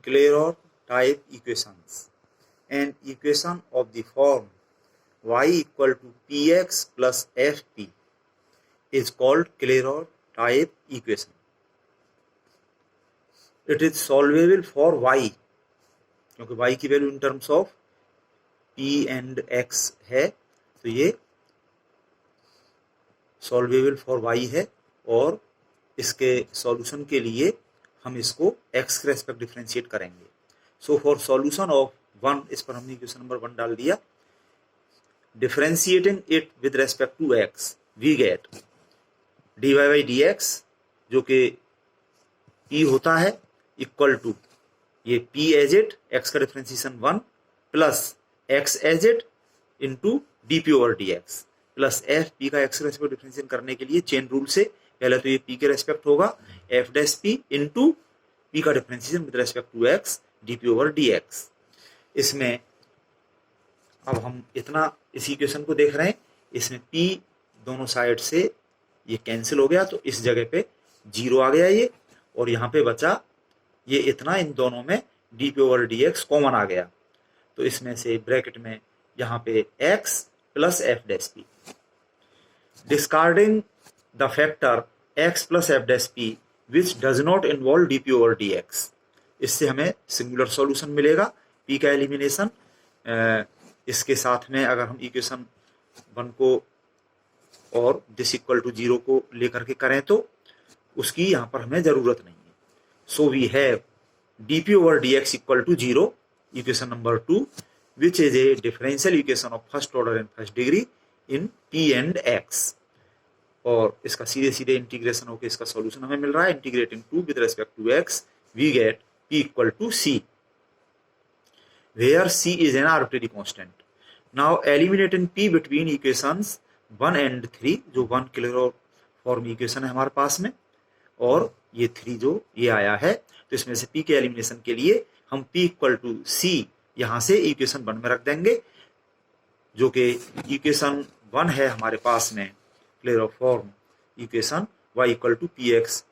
Clairaut type equations. An equation of the form y equal to px plus fp is called Clairaut type equation. It is solvable for y, क्योंकि y की value in terms of p and x है, तो ये solvable for y है, और इसके solution के लिए हम इसको x के रेस्पेक्ट डिफरेंशिएट करेंगे. सो फॉर सॉल्यूशन ऑफ 1, इस पर हमने इक्वेशन नंबर 1 डाल दिया. Differentiating it with respect to x, we get dy by dx जो कि p होता है इक्वल टू ये p एज इट, x का differentiation 1 plus x as it into dp over dx plus f p का x के respect differentiate करने के लिए चेन रूल से पहले तो ये p के रेस्पेक्ट होगा f dash p into p का differentiation with respect to x dp over dx. इसमें अब हम इतना इस इक्वेशन को देख रहे हैं, इसमें p दोनों साइड से ये कैंसिल हो गया, तो इस जगह पे 0 आ गया ये, और यहाँ पे बचा ये इतना, इन दोनों में dp ओवर dx कॉमन आ गया, तो इसमें से ब्रैकेट में यहाँ पे x plus f dash p. Discarding the factor x plus f dash p which does not involve dp over dx, इससे हमें सिंगुलर सॉल्यूशन मिलेगा. p का एलिमिनेशन, इसके साथ में अगर हम इक्वेशन 1 को और दिस इक्वल टू 0 को लेकर के करें तो उसकी यहाँ पर हमें जरूरत नहीं है. So we have dp over dx equal to 0, equation number 2, which is a differential equation of first order and first degree in p and x. और इसका सीधे सीधे इंटीग्रेशन होकर इसका सॉल्यूशन हमें मिल रहा है. Integrating 2 with respect to x, we get p equal to c, where c is an arbitrary constant. Now eliminating p between equations 1 and 3, जो 1 क्लेरोट फॉर्म इक्वेशन है हमारे पास में, और ये 3 जो ये आया है, तो इसमें से p के एलिमिनेशन के लिए हम p इक्वल टू c यहाँ से इक्वेशन 1 में रख देंगे, जो कि इक्वेशन 1 है हमारे पास में Clairaut form equation y equal to P x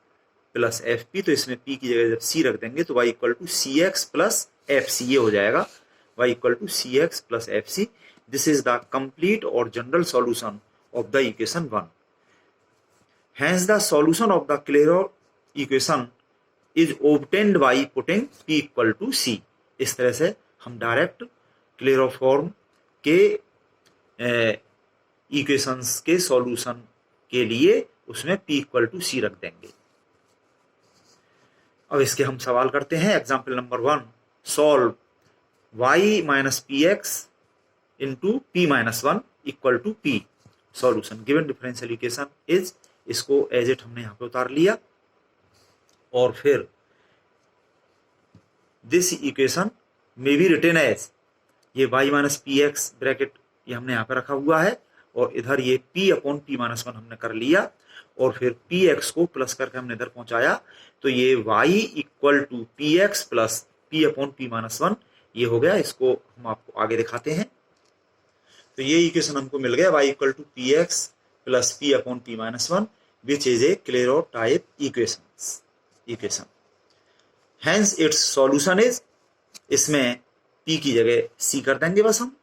plus f p. तो इसमें p की जगह जब c रख देंगे तो y equal to C x plus f c, ये हो जाएगा y equal to C x plus f c. This is the complete और general solution of the equation 1. Hence the solution of the Clairaut equation is obtained by putting p equal to c. इस तरह से हम direct Clairaut form के equations के solution के लिए उसमें p इक्वल टू c रख देंगे. अब इसके हम सवाल करते हैं. Example number 1, solve y minus P X into P minus 1 equal to p. Solution given differential equation is, इसको एज इट हमने यहाँ पे उतार लिया, और फिर दिस इक्वेशन में बी रिटेन एज, ये y minus P X bracket ये हमने यहाँ पे रखा हुआ है, और इधर ये p अपॉन पी माइनस 1 हमने कर लिया, और फिर पी एक्स को प्लस करके हमने इधर पहुंचाया, तो ये y equal to P x plus p upon P minus 1 ये हो गया. इसको हम आपको आगे दिखाते हैं. तो ये इक्वेशन हमको मिल गया y equal to P x plus p upon P minus 1, which is a Clairaut type equation. Hence its solution is, इसमें p की जगह c कर देंगे बस हम.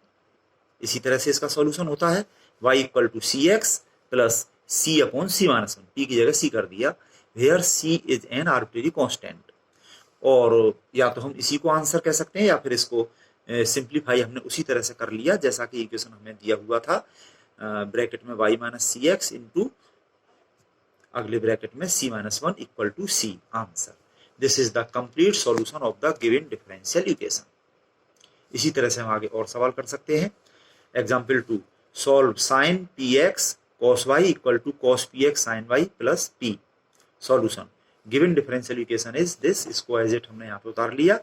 इसी तरह से इसका सॉल्यूशन होता है y equal to C x plus c upon C minus 1, p की जगह c कर दिया, where c is an arbitrary constant. और या तो हम इसी को आंसर कह सकते हैं, या फिर इसको सिंप्लीफाई हमने उसी तरह से कर लिया जैसा कि इक्वेशन हमें दिया हुआ था, ब्रैकेट में y minus C X into अगले ब्रैकेट में c minus 1 equal to c. Answer, this is the complete solution of the given differential equation. इसी तरह से हम आगे और सवाल कर सकते हैं. Example 2, solve sine P X cos Y equal to cos P X sine Y plus P. Solution given differential equation is this, इसको एज इट हमने यहाँ पे उतार लिया,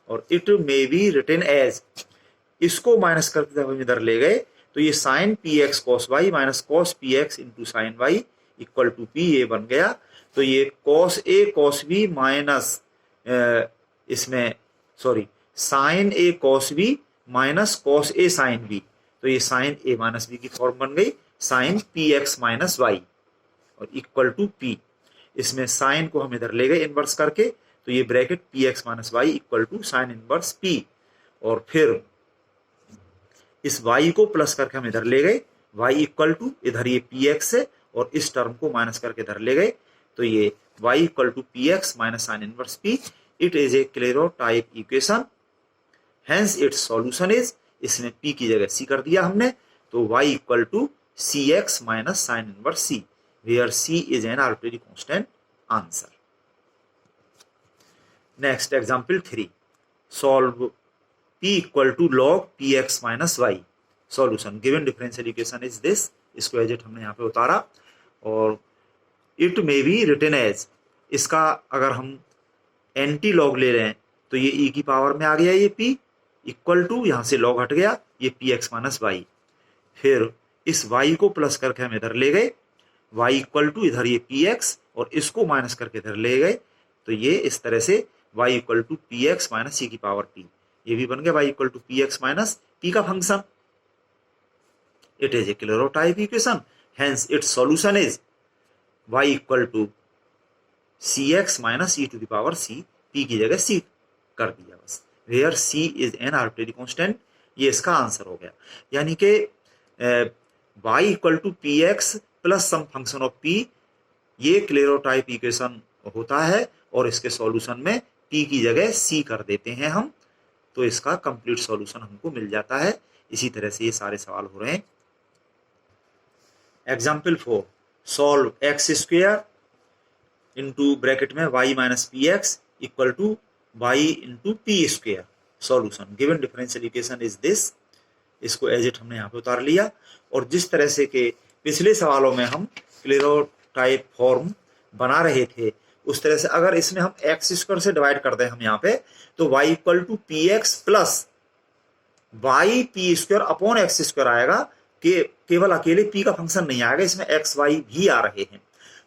और it may be written as, इसको माइनस करके जब हम इधर ले गए तो ये sine P X cos Y minus cos P X into sine Y equal to P, ये बन गया. तो ये cos A cos B minus इसमें sorry sine A cos B minus cos A sine B, तो ये साइन ए माइनस बी की form बन गई sine P x minus Y, और इक्वल टू पी. इसमें साइन को हम इधर ले गए इनवर्स करके, तो ये bracket P x minus Y equal to sine inverse P, और फिर इस y को प्लस करके हम इधर ले गए, y इक्वल टू इधर ये पी एक्स है और इस टर्म को माइनस करके इधर ले गए, तो ये y equal to P x minus sine inverse p. It is a Clairaut type equation, hence its solution is, इसमें p की जगह c कर दिया हमने, तो y equal to C X minus sine inverse C, where c is an arbitrary constant answer. Next example 3, solve p equal to log px minus Y. Solution given differential equation is this, इसको as it हमने यहाँ पे उतारा, और it may be written as, इसका अगर हम anti log ले रहे हैं तो ये e की पावर में आ गया ये p इक्वल टू, यहाँ से लॉग हट गया, ये px माइनस वाई, फिर इस y को प्लस करके हम इधर ले गए, y इक्वल टू इधर ये px और इसको माइनस करके इधर ले गए, तो ये इस तरह से y equal to px minus c की पावर p, ये भी बन गया y equal to px minus p का function. It is a Clairaut type equation, hence its solution is y equal to cx minus e to the power c, p की जगह c कर दिया बस, where c is an arbitrary constant, ये इसका answer हो गया। यानी कि y equal to P x plus some function of p, ये क्लेरो टाइप इक्वेशन होता है, और इसके सॉल्यूशन में p की जगह c कर देते हैं हम, तो इसका कंप्लीट सॉल्यूशन हमको मिल जाता है। इसी तरह से ये सारे सवाल हो रहे हैं। Example 4, solve X square into bracket में y minus P X equal to Y into P square. Solution given differential equation is this, इसको एज इट हमने यहाँ पे उतार लिया, और जिस तरह से के पिछले सवालों में हम क्लेरो टाइप फॉर्म बना रहे थे, उस तरह से अगर इसमें हम एक्स स्क्वायर से डिवाइड कर दें हम यहाँ पे, तो y equal to P x plus Y P square upon X square आएगा, कि केवल अकेले p का फंक्शन नहीं आएगा, इसमें एक्स वाई भी आ रहे हैं,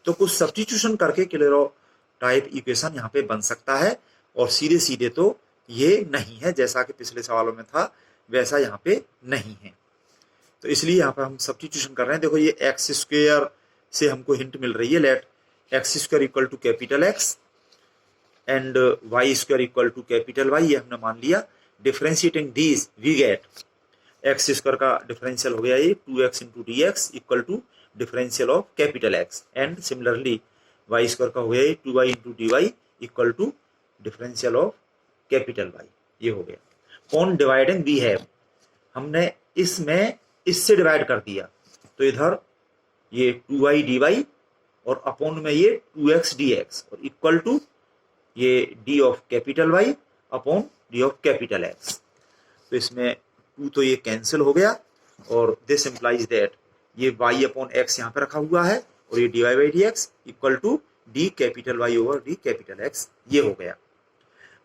तो कुछ सब्स्टिट्यूशन करके क्लेरो टाइप इक्वेशन यहाँ पे बन सकता है, और सीधे सीधे तो ये नहीं है, जैसा कि पिछले सवालों में था वैसा यहाँ पे नहीं है, तो इसलिए यहाँ पे हम सब्स्टिट्यूशन कर रहे हैं। देखो ये एक्स स्क्वायर से हमको हिंट मिल रही है, let X square equal to capital X and Y square equal to capital Y, ये हमने मान लिया। Differentiating these we get X square का डिफरेंशियल हो गया ये 2x into D X equal to differential of capital X, and similarly Y square का हो गया ये 2y into D Y equal to differential of capital Y, ये हो गया। ऑन डिवाइडिंग वी हैव, हमने इसमें इससे डिवाइड कर दिया, तो इधर ये 2y डी वाई और अपॉन में ये 2x डी एक्स, और इक्वल टू ये d of capital Y upon d of capital X, तो इसमें 2 तो ये कैंसिल हो गया, और दिस इम्प्लाइज दैट ये y अपॉन x यहाँ पे रखा हुआ है, और ये dy by D X equal to d कैपिटल y over d capital x, ये हो गया।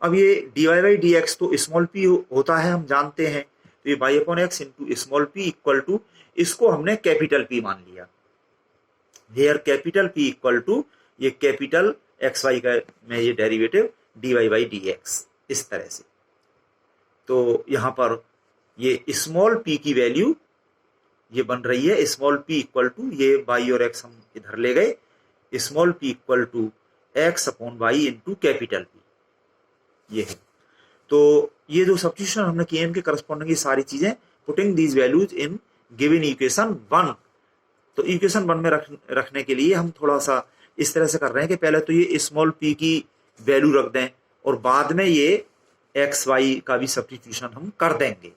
अब ये dy बाई डी एक्स तो स्मॉल p होता है, हम जानते हैं, तो ये y अपॉन x into small p equal to, इसको हमने कैपिटल p मान लिया, where capital p equal to ये कैपिटल एक्स वाई का में ये derivative dy by D X, इस तरह से। तो यहाँ पर ये स्मॉल p की वैल्यू ये बन रही है स्मॉल p इक्वल टू ये y और x हम इधर ले गए, small p equal to x upon Y into capital p, ये है। तो ये जो सब्स्टिट्यूशन हमने किए इनके करस्पॉन्डिंग ये सारी चीजें, putting these values in given equation 1, तो इक्वेशन 1 में रखने के लिए हम थोड़ा सा इस तरह से कर रहे हैं कि पहले तो ये स्मॉल p की वैल्यू रख दें, और बाद में ये एक्स वाई का भी सब्स्टिट्यूशन हम कर देंगे।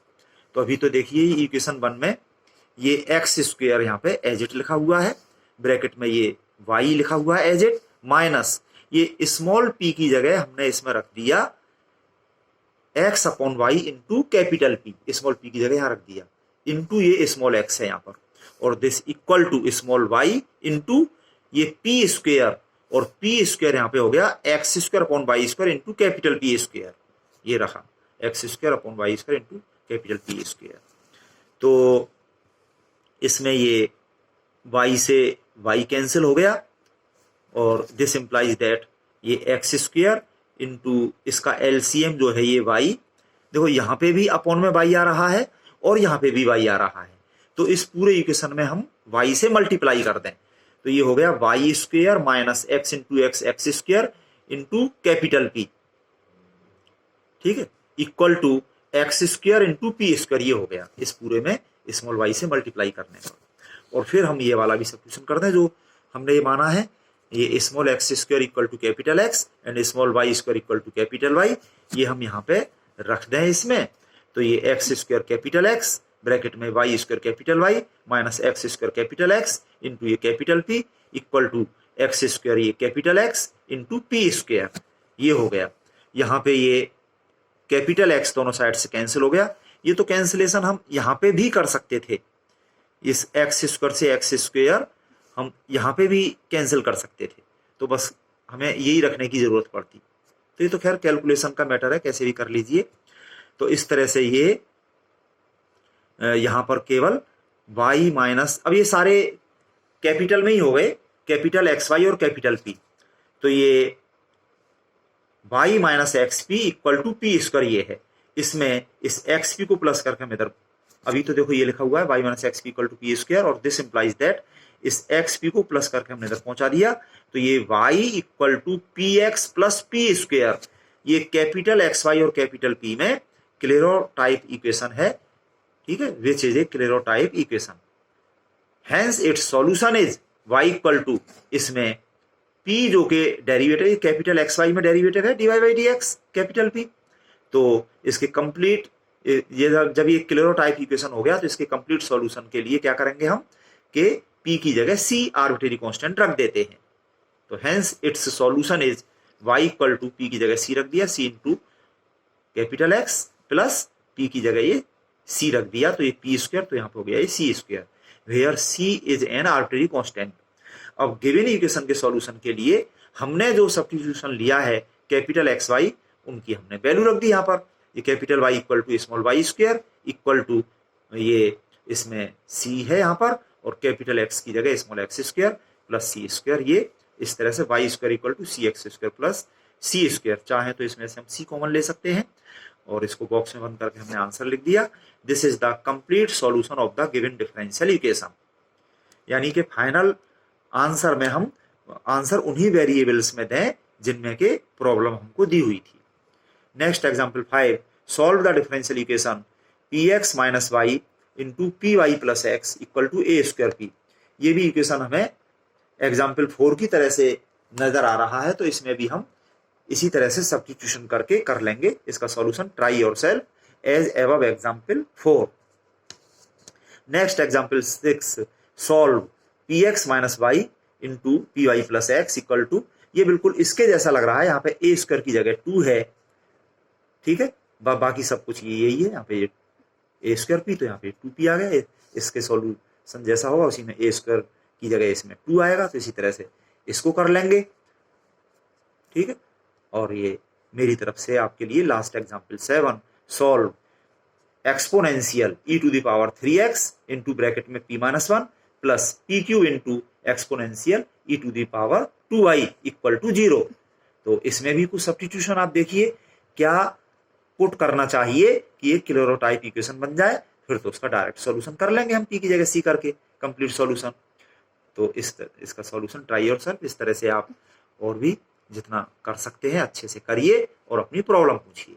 तो अभी तो देखिए इक्वेशन 1 में ये एक्स स्क्वायर यहाँ पे एज इट लिखा हुआ है, ब्रैकेट में ये वाई लिखा हुआ है एज इट, माइनस ये स्मॉल p की जगह हमने इसमें रख दिया X upon Y into capital p, small p की जगह यहाँ रख दिया, इंटू ये स्मॉल एक्स है यहाँ पर, और this equal to small Y into ये p स्क्वायर, और p स्क्वायर यहाँ पे हो गया X square upon Y square into capital p square, ये रखा X square upon Y square into capital p square. तो इसमें ये y से y कैंसिल हो गया, और दिस इम्प्लाइज दैट ये एक्स स्क्वायर इंटू इसका एलसीएम जो है ये y, देखो यहाँ पे भी अपॉन में y आ रहा है और यहाँ पे भी y आ रहा है, तो इस पूरे इक्वेशन में हम y से मल्टीप्लाई कर दें, तो ये हो गया Y square minus X into X X square into capital P, ठीक है, equal to x square into P square, ये हो गया इस पूरे में स्मॉल वाई से मल्टीप्लाई करने पर। और फिर हम ये वाला भी सब्स्टिट्यूशन कर दें जो हमने ये माना है, ये small x square equal to capital X and small Y square equal to capital Y, ये हम यहाँ पे रख दें इसमें। तो ये x square capital X bracket में y square capital Y minus x square capital X into ये capital P equal to x square ये capital X into P square, ये हो गया। यहाँ पे ये कैपिटल एक्स दोनों साइड से कैंसिल हो गया। ये तो कैंसिलेशन हम यहाँ पे भी कर सकते थे, इस एक्स स्क्वायर से एक्स स्क्वायर हम यहाँ पे भी कैंसिल कर सकते थे, तो बस हमें यही रखने की जरूरत पड़ती। तो ये तो खैर कैलकुलेशन का मैटर है, कैसे भी कर लीजिए। तो इस तरह से ये यहाँ पर केवल y माइनस, अब ये सारे कैपिटल में ही हो गए, कैपिटल एक्स वाई और कैपिटल पी, तो ये y minus x P equal to P square ये है। इसमें इस एक्स पी को प्लस करके हम इधर, अभी तो देखो ये लिखा हुआ है y minus x P equal to P square, और दिस इंप्लाइज दैट इस एक्स पी को प्लस करके हमने इधर पहुंचा दिया, तो ये y equal to P x plus p square, ये कैपिटल एक्स वाई और कैपिटल पी में क्लेरोटाइप इक्वेशन है, ठीक है, which is a Clairaut type equation. Hence its solution is y equal to, इसमें p जो के डेरिवेटिव कैपिटल एक्स वाई में डेरिवेटिव है dy by D x capital p, तो इसके कंप्लीट, ये जब ये क्लेरोटाइप इक्वेशन हो गया तो इसके कंप्लीट सॉल्यूशन के लिए क्या करेंगे हम कि p की जगह c आर्बिट्रेरी कांस्टेंट रख देते हैं। तो hence its solution is y equal to p की जगह c रख दिया, c into capital x plus p की जगह ये c रख दिया, तो ये p स्क्वायर, तो यहाँ पे हो गया ये c square, where c is an arbitrary constant. अब गिवन इक्वेशन के सॉल्यूशन के लिए हमने जो सब्स्टिट्यूशन लिया है कैपिटल एक्स वाई, उनकी हमने वैल्यू रख दी यहाँ पर। ये capital Y equal to small Y square equal to ये इसमें c है यहाँ पर, और कैपिटल एक्स की जगह small x square plus C square, ये इस तरह से Y square equal to C X square plus C square. चाहे तो इसमें से हम c कॉमन ले सकते हैं, और इसको बॉक्स में बंद करके हमने आंसर लिख दिया। This is the complete solution of the given differential equation, यानी कि फाइनल आंसर में हम आंसर उन्हीं वेरिएबल्स में दें जिनमें के प्रॉब्लम हमको दी हुई थी। Next example 5, solve the differential equation P x minus Y into P Y plus X equal to A square P. ये भी इक्वेशन हमें एग्जाम्पल 4 की तरह से नजर आ रहा है, तो इसमें भी हम इसी तरह से सब्स्टिट्यूशन करके कर लेंगे इसका solution. Try yourself as above example 4। Next example 6, solve P x minus Y into P Y plus X equal to, ये बिल्कुल इसके जैसा लग रहा है, यहाँ पे ए स्क्वायर की जगह 2 है, ठीक है, बाकी सब कुछ ये यही है। यहाँ पे ए स्क्वायर पी, तो यहाँ पे 2p आ गया, इसके सॉल्यूशन जैसा होगा उसी में ए स्क्वायर की जगह इसमें 2 आएगा, तो इसी तरह से इसको कर लेंगे, ठीक है। और ये मेरी तरफ से आपके लिए last example 7, solve exponential E to the power 3x into bracket में p minus 1 plus P Q into exponential E to the power 2i equal to 0। तो इसमें भी कुछ सब्स्टिट्यूशन आप देखिए क्या पुट करना चाहिए कि ये क्लेरोटाइप इक्वेशन बन जाए, फिर तो उसका डायरेक्ट सॉल्यूशन कर लेंगे हम p की जगह c करके कंप्लीट सॉल्यूशन। तो इसका सॉल्यूशन ट्राई योरसेल्फ, इस तरह से आप और भी जितना कर सकते हैं अच्छे से करिए और अपनी प्रॉब्लम पूछिए।